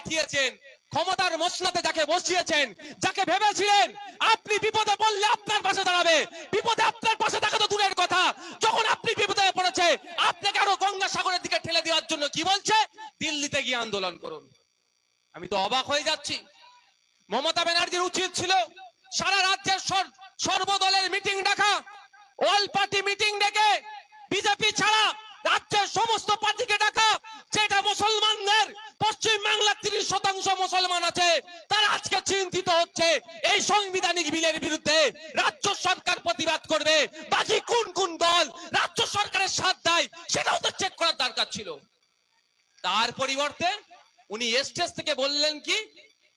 পাঠিয়েছেন, ক্ষমতার মসনদে যাকে বসিয়েছেন, যাকে ভেবেছিলেন আপনি বিপদে পড়লে আপনার পাশে দাঁড়াবে, বিপদে আপনার পাশে থাকা তো দূরের কথা, যখন আপনি বিপদে পড়েছে আপনাকে আরো গঙ্গাসাগরের দিকে ঠেলে দেওয়ার জন্য কি বলছে, দিল্লিতে গিয়ে আন্দোলন করুন। আমি তো অবাক হয়ে যাচ্ছি। মমতা ব্যানার্জির উচিত ছিল সারা রাজ্যের সর্বদলের মিটিং ডাকা, অল পার্টি মিটিং ডেকে বিজেপি ছাড়া রাজ্যের সমস্ত পার্টিকে ডাকা, যেটা মুসলমানদের পশ্চিম বাংলার 30% মুসলমান আছে, তারা আজকে চিন্তিত হচ্ছে এই সাংবিধানিক বিলের বিরুদ্ধে রাজ্য সরকার প্রতিবাদ করবে, বাকি কোন কোন দল রাজ্য সরকারের সাথ দেয় সেটাও তো চেক করার দরকার ছিল। তার পরিবর্তে উনি স্টেজ থেকে বললেন কি,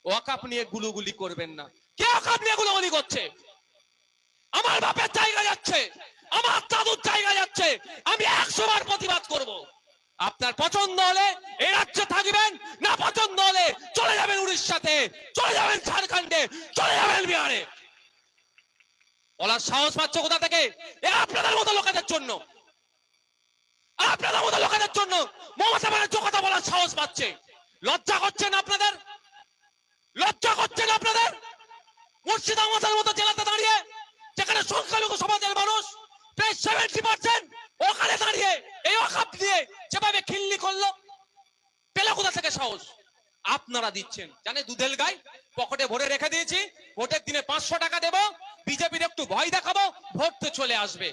ওয়াকফ নিয়ে গুলুগুলি করবেন না। কে ওয়াকফ নিয়ে গুলুগুলি করছে? আমার বাপের জায়গা যাচ্ছে, আমার দাদুর জায়গা যাচ্ছে, আমি 100 বার প্রতিবাদ করব। আপনার পছন্দ হলে এই রাজ্যে থাকবেন, না পছন্দ হলে চলে যাবেন উড়িষ্যাতে, চলে যাবেন ঝাড়খণ্ডে, চলে যাবেন বিহারে। বলার সাহস পাচ্ছে কোথা থেকে? আপনাদের মতো লোকেদের জন্য, আপনাদের মতো লোকেদের জন্য মমতা ব্যানার্জি কথা বলার সাহস পাচ্ছে। লজ্জা করছেন আপনাদের? লজ্জা করছেন আপনাদের? মুর্শিদাবাদের মতো জেলাতে দাঁড়িয়ে, যেখানে সংখ্যালঘু সমাজের মানুষ প্রায় 70%, ওখানে দাঁড়িয়ে এই ওয়াকফ নিয়ে যেভাবে খিল্লি করলো, পেলে কোথা থেকে সাহস? আপনারা দিচ্ছেন, জানে দুধেল গাই পকেটে ভরে রেখে দিয়েছি, ভোটের দিনে 500 টাকা দেবো, বিজেপির একটু ভয় দেখাবো, ভোট তো চলে আসবে।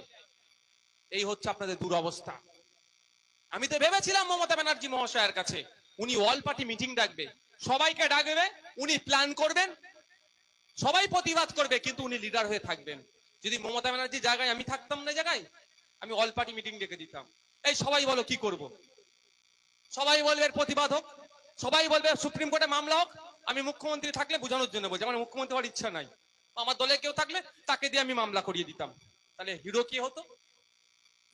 এই হচ্ছে আপনাদের দুরবস্থা। আমি তো ভেবেছিলাম মমতা ব্যানার্জি মহাশয়ের কাছে উনি অল পার্টি মিটিং ডাকবে, সবাইকে ডাকবে, উনি প্ল্যান করবেন, সবাই প্রতিবাদ করবে, কিন্তু উনি লিডার হয়ে থাকবেন। যদি মমতা ব্যানার্জি জায়গায় আমি থাকতাম না, জায়গায় আমি অল পার্টি মিটিং ডেকে দিতাম। এই সবাই বলো কি করব, সবাই বলবে প্রতিবাদ হোক, সবাই বলবে সুপ্রিম কোর্টে মামলা হোক। আমি মুখ্যমন্ত্রী থাকলে বোঝানোর জন্য বলছি, আমার মুখ্যমন্ত্রী হওয়ার ইচ্ছা নাই, আমার দলে কেউ থাকলে তাকে দিয়ে আমি মামলা করিয়ে দিতাম। তাহলে হিরো কি হতো?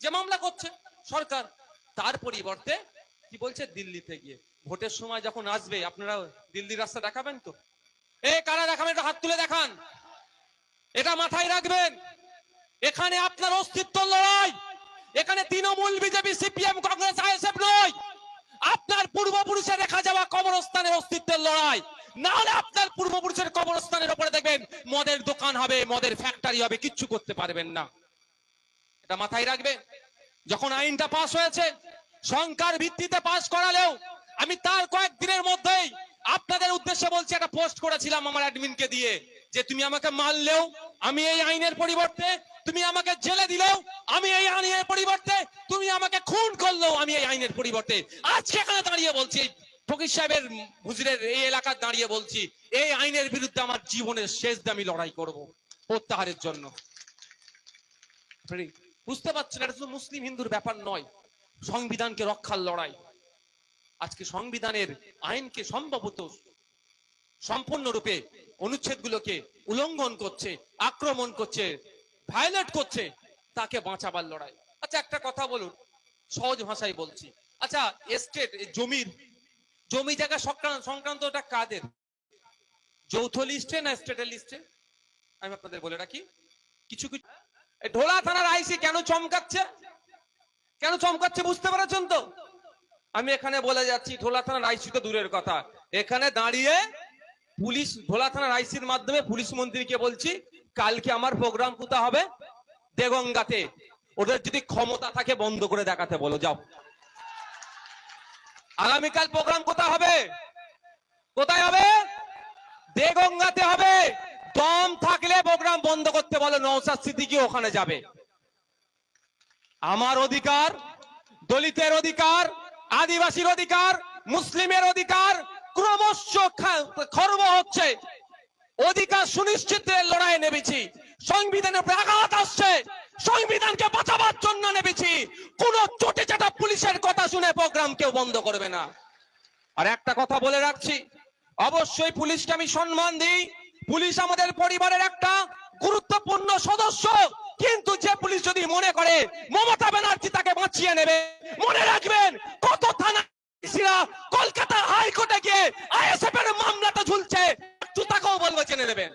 যে মামলা করছে সরকার। তার পরিবর্তে কি বলছে, দিল্লিতে গিয়ে ভোটের সময় যখন আসবে আপনারা দিল্লির রাস্তা দেখাবেন তো? কারা দেখাবেন? এটা হাত তুলে দেখান, এটা মাথায় রাখবেন। এখানে আপনার অস্তিত্ব লড়াই, এখানে Trinamool, BJP, CPM, Congress, ISF নয়, আপনার পূর্বপুরুষের রেখা যাওয়া কবরস্থানের অস্তিত্বের লড়াই। না হলে আপনার পূর্বপুরুষের কবরস্থানের উপরে দেখবেন মদের দোকান হবে, মদের ফ্যাক্টরি হবে, কিচ্ছু করতে পারবেন না। এটা মাথায় রাখবেন। যখন আইনটা পাস হয়েছে, সংখ্যার ভিত্তিতে পাস করালেও আমি তার কয়েকদিনের মধ্যেই আপনাদের উদ্দেশ্যে বলছি, একটা পোস্ট করেছিলাম আমার অ্যাডমিনকে দিয়ে, যে তুমি আমাকে মারলেও আমি এই আইনের পরিবর্তে, তুমি আমাকে জেলে দিলেও আমি এই আইনের পরিবর্তে, তুমি আমাকে খুন করলেও আমি এই আইনের পরিবর্তে। আজকে এখানে দাঁড়িয়ে বলছি, ফকির সাহেবের হুজুরের এই এলাকায় দাঁড়িয়ে বলছি, এই আইনের বিরুদ্ধে আমার জীবনের শেষ দামি লড়াই করব, প্রত্যাহারের জন্য। বুঝতে পারছেন, এটা শুধু মুসলিম হিন্দুর ব্যাপার নয়, সংবিধানকে রক্ষার লড়াই। আজকে সংবিধানের আইনকে সম্ভবত সম্পূর্ণরূপে অনুচ্ছেদগুলোকে উল্লঙ্ঘন করছে, আক্রমণ করছে, ভায়োলেট করছে, তাকে বাঁচাবার লড়াই। আচ্ছা একটা কথা বলুন, সহজ ভাষায় বলছি, আচ্ছা এস্টেট জমি জায়গা সংক্রান্তটা কাদের? যৌথ লিস্টে না স্টেটের লিস্টে? আমি আপনাদের বলে রাখি, কিছু কিছু ঢোলা থানার আইসি কেন চমকাচ্ছে, কেন চমকাচ্ছে বুঝতে পেরেছেন তো? আমি এখানে বলে যাচ্ছি, ঢোলা থানার আইসি তো দূরের কথা, এখানে দাঁড়িয়ে পুলিশ, ঢোলা থানার আইসির মাধ্যমে পুলিশ মন্ত্রীকে বলছি, কালকে আমার প্রোগ্রাম কোথায় হবে? দেগঙ্গাতে। ওদের যদি ক্ষমতা থাকে বন্ধ করে দেখাতে বলো, যাও। আগামীকাল প্রোগ্রাম কোথায় হবে? কোথায় হবে? দেগঙ্গাতে হবে। দম থাকলে প্রোগ্রাম বন্ধ করতে বলো, নওশাদ সিদ্দিকী ওখানে যাবে। আমার অধিকার, দলিতের অধিকার, আদিবাসীর অধিকার, মুসলিমের অধিকার ক্রমশ খর্ব হচ্ছে। অধিকার সুনিশ্চিতের লড়াইয়ে নেমেছি, সংবিধানের উপর আঘাত আসছে, সংবিধানকে বাঁচাবার জন্য নেমেছি। কোন চটে চাটা পুলিশের কথা শুনে প্রোগ্রাম কেউ বন্ধ করবে না। আর একটা কথা বলে রাখছি, অবশ্যই পুলিশকে আমি সম্মান দিই, পুলিশ আমাদের পরিবারের একটা গুরুত্বপূর্ণ সদস্য, কিন্তু যে পুলিশ যদি মনে করে মমতা ব্যানার্জি তাকে বাঁচিয়ে নেবে, মনে রাখবেন কত থানা কলকাতা হাইকোর্টে গিয়ে আইএসএফ এর মামলাটা ঝুলছে, একটু তাকেও বলবো জেনে নেবেন।